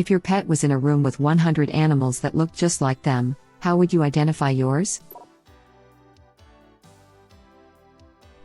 If your pet was in a room with 100 animals that looked just like them, how would you identify yours?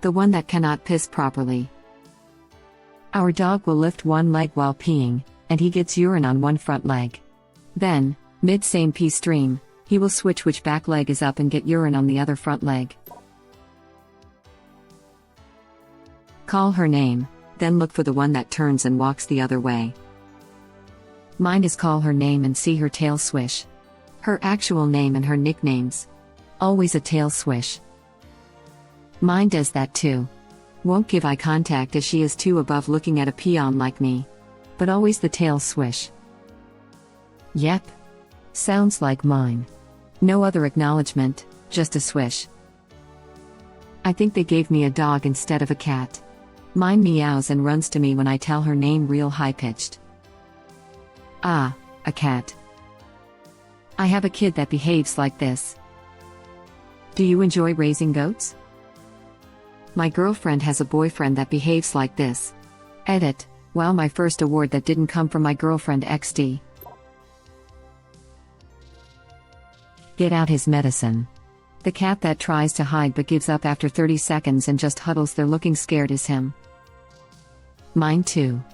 The one that cannot piss properly. Our dog will lift one leg while peeing, and he gets urine on one front leg. Then, mid-same pee stream, he will switch which back leg is up and get urine on the other front leg. Call her name, then look for the one that turns and walks the other way. Mine is call her name and see her tail swish. Her actual name and her nicknames. Always a tail swish. Mine does that too. Won't give eye contact as she is too above looking at a peon like me. But always the tail swish. Yep. Sounds like mine. No other acknowledgement, just a swish. I think they gave me a dog instead of a cat. Mine meows and runs to me when I tell her name real high-pitched. Ah, a cat. I have a kid that behaves like this. Do you enjoy raising goats? My girlfriend has a boyfriend that behaves like this. Edit. Wow, my first award that didn't come from my girlfriend XD. Get out his medicine. The cat that tries to hide but gives up after 30 seconds and just huddles there looking scared is him. Mine too.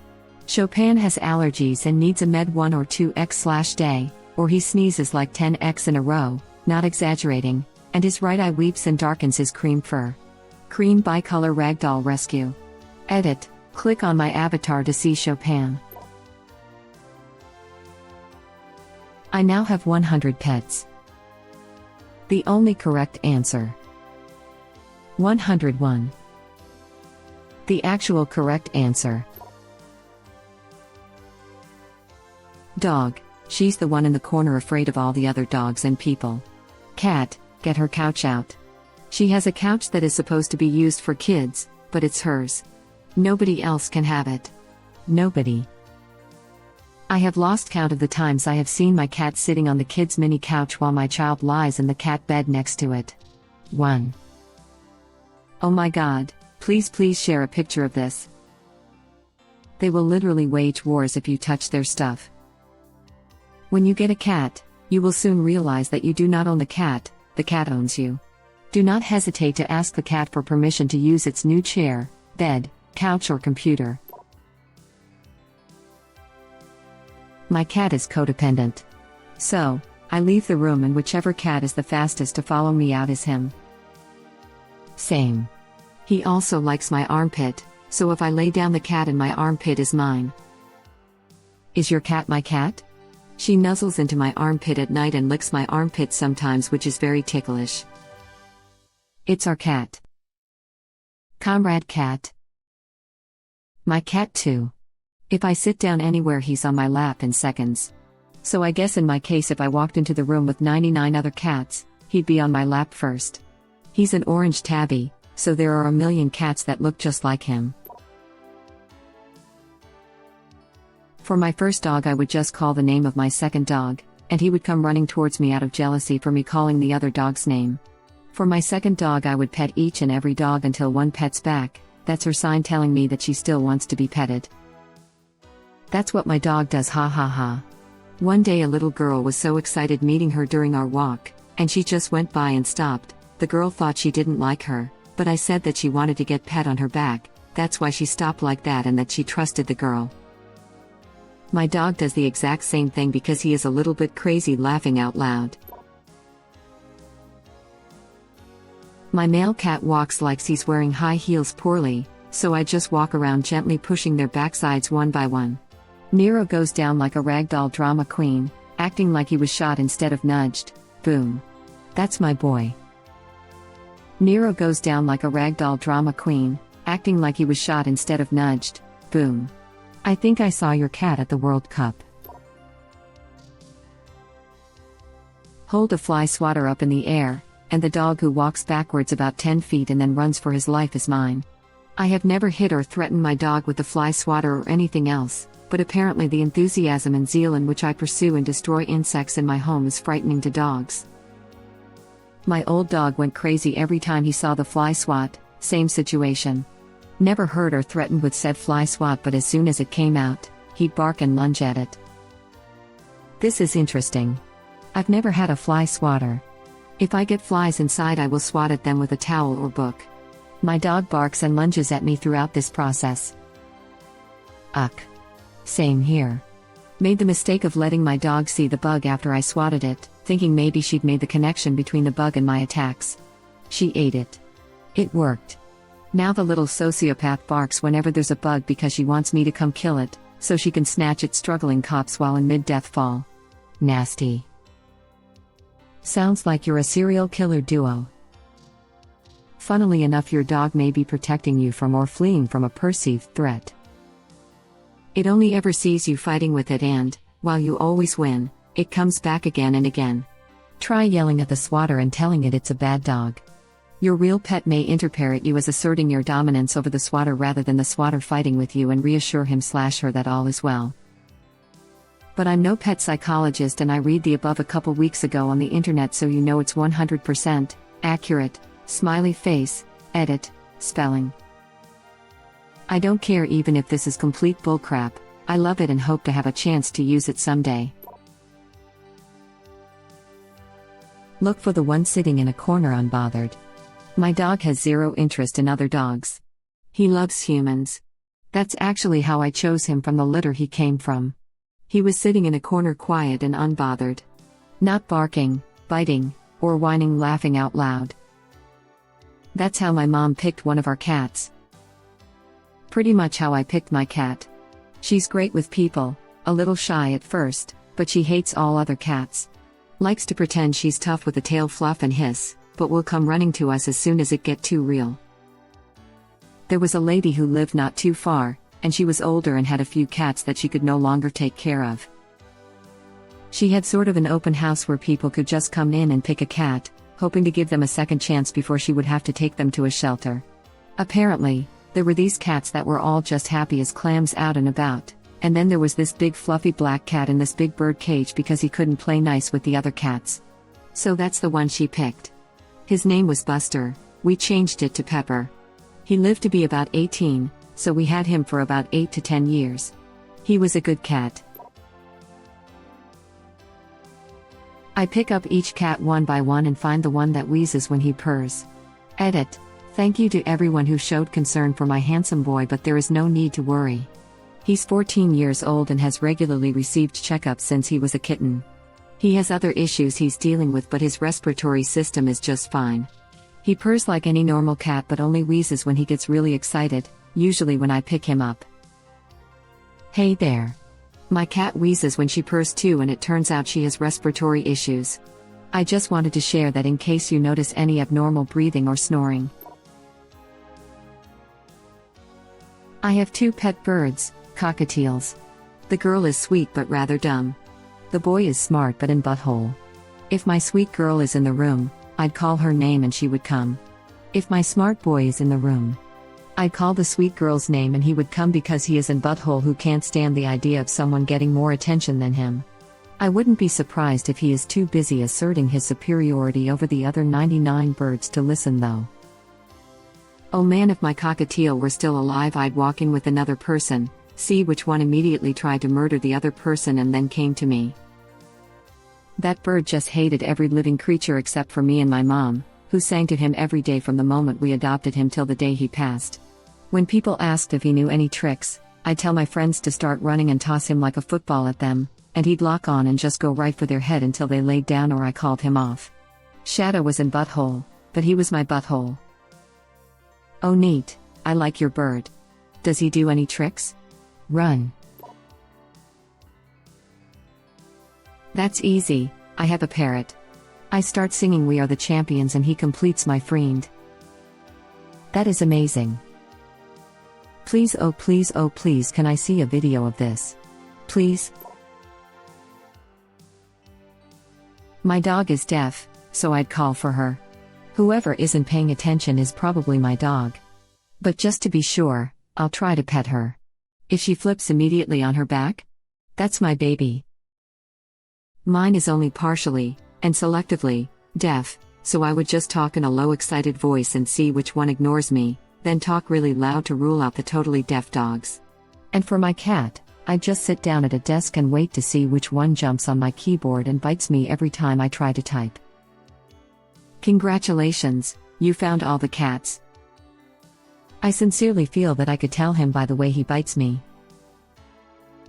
Chopin has allergies and needs a med 1 or 2x/day, or he sneezes like 10x in a row, not exaggerating, and his right eye weeps and darkens his cream fur. Cream bicolor ragdoll rescue. Edit. Click on my avatar to see Chopin. I now have 100 pets. The only correct answer. 101. The actual correct answer. Dog. She's the one in the corner afraid of all the other dogs and people. Cat. Get her couch out. She has a couch that is supposed to be used for kids, but it's hers. Nobody else can have it. Nobody. I have lost count of the times I have seen my cat sitting on the kid's mini couch while my child lies in the cat bed next to it. 1. Oh my god, please share a picture of this. They will literally wage wars if you touch their stuff. When you get a cat, you will soon realize that you do not own the cat owns you. Do not hesitate to ask the cat for permission to use its new chair, bed, couch or computer. My cat is codependent. So, I leave the room and whichever cat is the fastest to follow me out is him. Same. He also likes my armpit, so if I lay down the cat in my armpit is mine. Is your cat my cat? She nuzzles into my armpit at night and licks my armpit sometimes, which is very ticklish. It's our cat. Comrade cat. My cat too. If I sit down anywhere he's on my lap in seconds. So I guess in my case if I walked into the room with 99 other cats, he'd be on my lap first. He's an orange tabby, so there are a million cats that look just like him. For my first dog I would just call the name of my second dog, and he would come running towards me out of jealousy for me calling the other dog's name. For my second dog I would pet each and every dog until one pets back. That's her sign telling me that she still wants to be petted. That's what my dog does, ha ha ha. One day a little girl was so excited meeting her during our walk, and she just went by and stopped. The girl thought she didn't like her, but I said that she wanted to get pet on her back, that's why she stopped like that and that she trusted the girl. My dog does the exact same thing because he is a little bit crazy, laughing out loud. My male cat walks like he's wearing high heels poorly, so I just walk around gently pushing their backsides one by one. Nero goes down like a ragdoll drama queen, acting like he was shot instead of nudged. Boom. That's my boy. Nero goes down like a ragdoll drama queen, acting like he was shot instead of nudged. Boom. I think I saw your cat at the World Cup. Hold a fly swatter up in the air, and the dog who walks backwards about 10 feet and then runs for his life is mine. I have never hit or threatened my dog with the fly swatter or anything else, but apparently the enthusiasm and zeal in which I pursue and destroy insects in my home is frightening to dogs. My old dog went crazy every time he saw the fly swat, same situation. Never hurt or threatened with said fly swat, but as soon as it came out, he'd bark and lunge at it. This is interesting. I've never had a fly swatter. If I get flies inside, I will swat at them with a towel or book. My dog barks and lunges at me throughout this process. Ugh. Same here. Made the mistake of letting my dog see the bug after I swatted it, thinking maybe she'd made the connection between the bug and my attacks. She ate it. It worked. Now the little sociopath barks whenever there's a bug because she wants me to come kill it, so she can snatch its struggling cops while in mid-death fall. Nasty. Sounds like you're a serial killer duo. Funnily enough, your dog may be protecting you from or fleeing from a perceived threat. It only ever sees you fighting with it and, while you always win, it comes back again and again. Try yelling at the swatter and telling it it's a bad dog. Your real pet may interpret you as asserting your dominance over the swatter rather than the swatter fighting with you, and reassure him/her that all is well. But I'm no pet psychologist, and I read the above a couple weeks ago on the internet, so you know it's 100% accurate. Smiley face, edit, spelling. I don't care even if this is complete bullcrap. I love it and hope to have a chance to use it someday. Look for the one sitting in a corner unbothered. My dog has zero interest in other dogs. He loves humans. That's actually how I chose him from the litter he came from. He was sitting in a corner quiet and unbothered. Not barking, biting, or whining, laughing out loud. That's how my mom picked one of our cats. Pretty much how I picked my cat. She's great with people, a little shy at first, but she hates all other cats. Likes to pretend she's tough with a tail fluff and hiss, but will come running to us as soon as it get too real. There was a lady who lived not too far, and she was older and had a few cats that she could no longer take care of. She had sort of an open house where people could just come in and pick a cat, hoping to give them a second chance before she would have to take them to a shelter. Apparently, there were these cats that were all just happy as clams out and about, and then there was this big fluffy black cat in this big bird cage because he couldn't play nice with the other cats. So that's the one she picked. His name was Buster. We changed it to Pepper. He lived to be about 18, so we had him for about 8 to 10 years. He was a good cat. I pick up each cat one by one and find the one that wheezes when he purrs. Edit. Thank you to everyone who showed concern for my handsome boy, but there is no need to worry. He's 14 years old and has regularly received checkups since he was a kitten. He has other issues he's dealing with, but his respiratory system is just fine. He purrs like any normal cat but only wheezes when he gets really excited, usually when I pick him up. Hey there. My cat wheezes when she purrs too, and it turns out she has respiratory issues. I just wanted to share that in case you notice any abnormal breathing or snoring. I have 2 pet birds, cockatiels. The girl is sweet but rather dumb. The boy is smart but in butthole. If my sweet girl is in the room, I'd call her name and she would come. If my smart boy is in the room, I'd call the sweet girl's name and he would come because he is in butthole who can't stand the idea of someone getting more attention than him. I wouldn't be surprised if he is too busy asserting his superiority over the other 99 birds to listen though. Oh man, if my cockatiel were still alive, I'd walk in with another person, see which one immediately tried to murder the other person and then came to me. That bird just hated every living creature except for me and my mom, who sang to him every day from the moment we adopted him till the day he passed. When people asked if he knew any tricks, I'd tell my friends to start running and toss him like a football at them, and he'd lock on and just go right for their head until they laid down or I called him off. Shadow was in butthole, but he was my butthole. Oh neat, I like your bird. Does he do any tricks? Run. That's easy, I have a parrot. I start singing We Are the Champions and he completes my friend. That is amazing. Please oh please can I see a video of this? Please? My dog is deaf, so I'd call for her. Whoever isn't paying attention is probably my dog. But just to be sure, I'll try to pet her. If she flips immediately on her back? That's my baby. Mine is only partially, and selectively, deaf, so I would just talk in a low excited voice and see which one ignores me, then talk really loud to rule out the totally deaf dogs. And for my cat, I just sit down at a desk and wait to see which one jumps on my keyboard and bites me every time I try to type. Congratulations, you found all the cats. I sincerely feel that I could tell him by the way he bites me.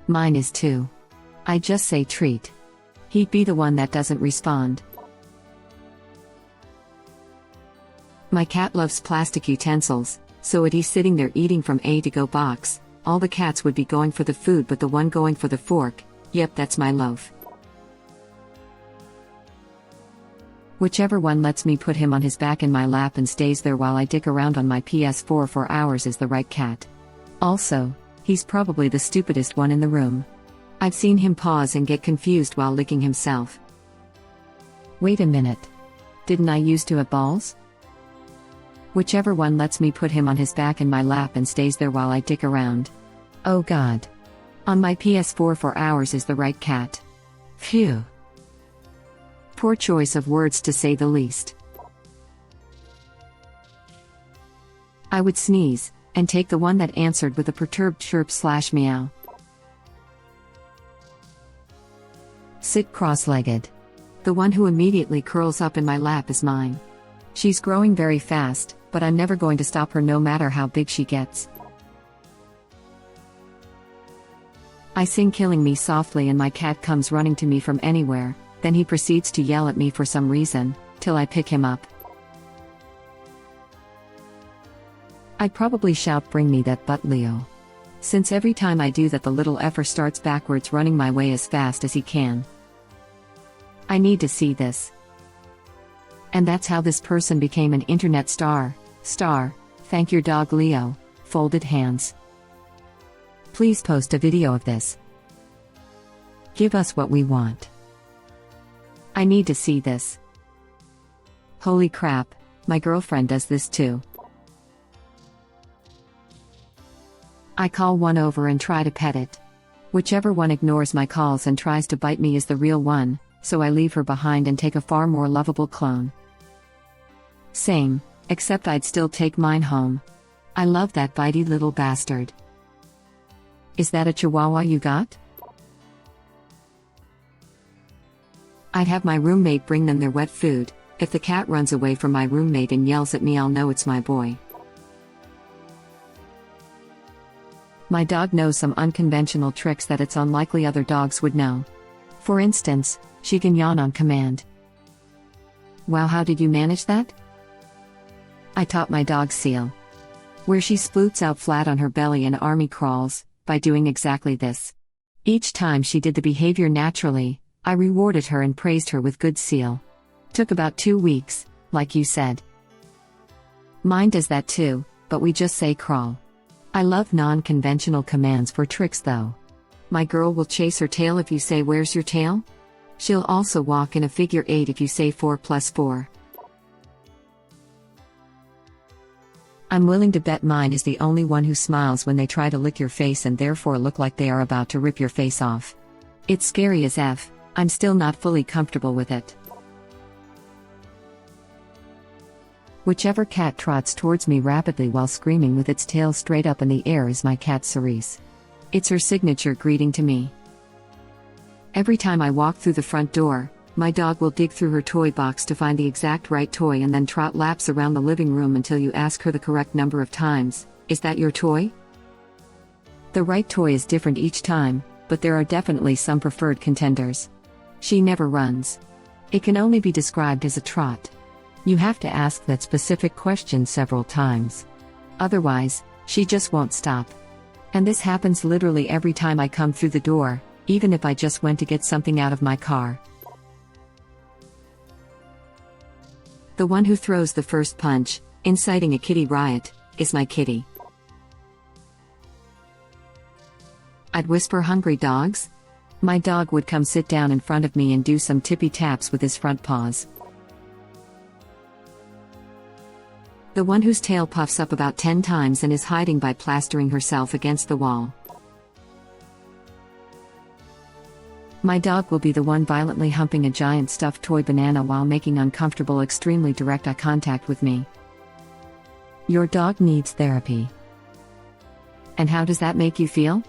Mine is 2. I just say treat. He'd be the one that doesn't respond. My cat loves plastic utensils, so if he's sitting there eating from a to-go box, all the cats would be going for the food but the one going for the fork, yep, that's my loaf. Whichever one lets me put him on his back in my lap and stays there while I dick around on my PS4 for hours is the right cat. Also, he's probably the stupidest one in the room. I've seen him pause and get confused while licking himself. Wait a minute. Didn't I used to have balls? Whichever one lets me put him on his back in my lap and stays there while I dick around. Oh God. On my PS4 for hours is the right cat. Phew. Poor choice of words to say the least. I would sneeze, and take the one that answered with a perturbed chirp/meow. Sit cross-legged. The one who immediately curls up in my lap is mine. She's growing very fast, but I'm never going to stop her no matter how big she gets. I sing "Killing Me" softly and my cat comes running to me from anywhere, then he proceeds to yell at me for some reason, till I pick him up. I'd probably shout "Bring me that butt, Leo." Since every time I do that the little effer starts backwards running my way as fast as he can. I need to see this. And that's how this person became an internet star. Thank your dog Leo, folded hands. Please post a video of this. Give us what we want. I need to see this. Holy crap, my girlfriend does this too. I call one over and try to pet it. Whichever one ignores my calls and tries to bite me is the real one, so I leave her behind and take a far more lovable clone. Same, except I'd still take mine home. I love that bitey little bastard. Is that a chihuahua you got? I'd have my roommate bring them their wet food. If the cat runs away from my roommate and yells at me, I'll know it's my boy. My dog knows some unconventional tricks that it's unlikely other dogs would know. For instance, she can yawn on command. Wow, how did you manage that? I taught my dog Seal. Where she sploots out flat on her belly and army crawls, by doing exactly this. Each time she did the behavior naturally, I rewarded her and praised her with good Seal. Took about 2 weeks, like you said. Mine does that too, but we just say crawl. I love non-conventional commands for tricks though. My girl will chase her tail if you say "Where's your tail?" She'll also walk in a figure 8 if you say 4 + 4. I'm willing to bet mine is the only one who smiles when they try to lick your face and therefore look like they are about to rip your face off. It's scary as F, I'm still not fully comfortable with it. Whichever cat trots towards me rapidly while screaming with its tail straight up in the air is my cat Cerise. It's her signature greeting to me. Every time I walk through the front door, my dog will dig through her toy box to find the exact right toy and then trot laps around the living room until you ask her the correct number of times, "Is that your toy?" The right toy is different each time, but there are definitely some preferred contenders. She never runs. It can only be described as a trot. You have to ask that specific question several times. Otherwise, she just won't stop. And this happens literally every time I come through the door, even if I just went to get something out of my car. The one who throws the first punch, inciting a kitty riot, is my kitty. I'd whisper "Hungry dogs?" My dog would come sit down in front of me and do some tippy taps with his front paws. The one whose tail puffs up about 10 times and is hiding by plastering herself against the wall. My dog will be the one violently humping a giant stuffed toy banana while making uncomfortable, extremely direct eye contact with me. Your dog needs therapy. And how does that make you feel?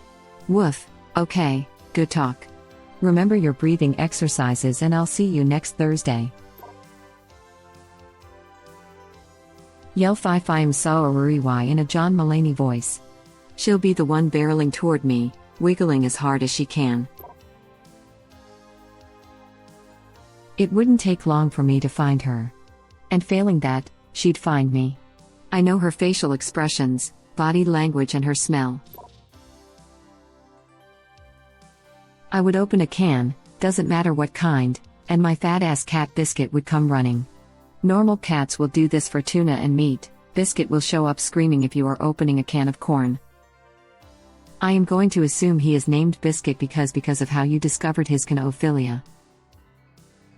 Woof, Okay, good talk. Remember your breathing exercises and I'll see you next Thursday. Yell fi fi so aruriwai in a John Mulaney voice. She'll be the one barreling toward me, wiggling as hard as she can. It wouldn't take long for me to find her. And failing that, she'd find me. I know her facial expressions, body language and her smell. I would open a can, doesn't matter what kind, and my fat-ass cat Biscuit would come running. Normal cats will do this for tuna and meat. Biscuit will show up screaming if you are opening a can of corn. I am going to assume he is named Biscuit because of how you discovered his canophilia.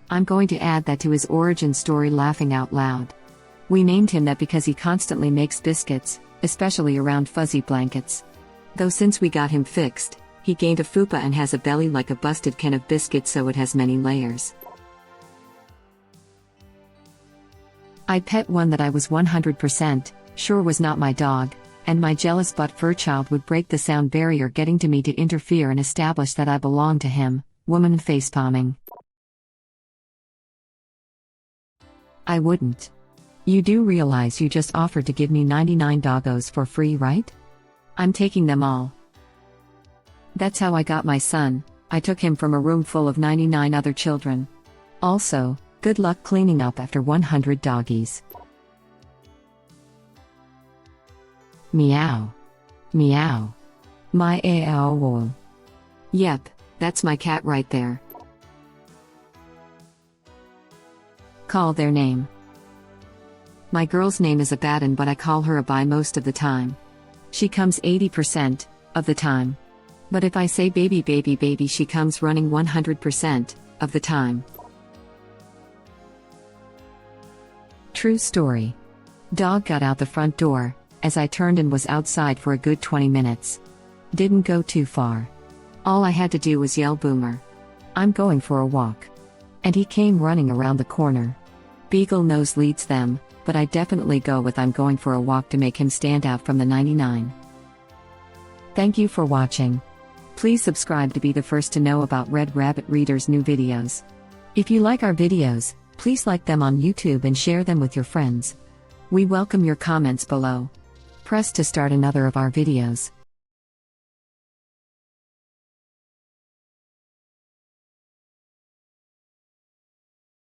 I'm going to add that to his origin story laughing out loud. We named him that because he constantly makes biscuits, especially around fuzzy blankets. Though since we got him fixed, he gained a fupa and has a belly like a busted can of biscuits, so it has many layers. I'd pet one that I was 100% sure was not my dog, and my jealous butt fur child would break the sound barrier getting to me to interfere and establish that I belonged to him. Woman facepalming. I wouldn't. You do realize you just offered to give me 99 doggos for free, right? I'm taking them all. That's how I got my son. I took him from a room full of 99 other children. Also, good luck cleaning up after 100 doggies. Meow. Meow. My owl. Yep, that's my cat right there. Call their name. My girl's name is Abaddon, but I call her Abai most of the time. She comes 80% of the time. But if I say baby baby baby, she comes running 100% of the time. True story. Dog got out the front door, as I turned and was outside for a good 20 minutes. Didn't go too far. All I had to do was yell Boomer. I'm going for a walk. And he came running around the corner. Beagle nose leads them, but I definitely go with I'm going for a walk to make him stand out from the 99. Thank you for watching. Please subscribe to be the first to know about Red Rabbit Reader's new videos. If you like our videos, please like them on YouTube and share them with your friends. We welcome your comments below. Press to start another of our videos.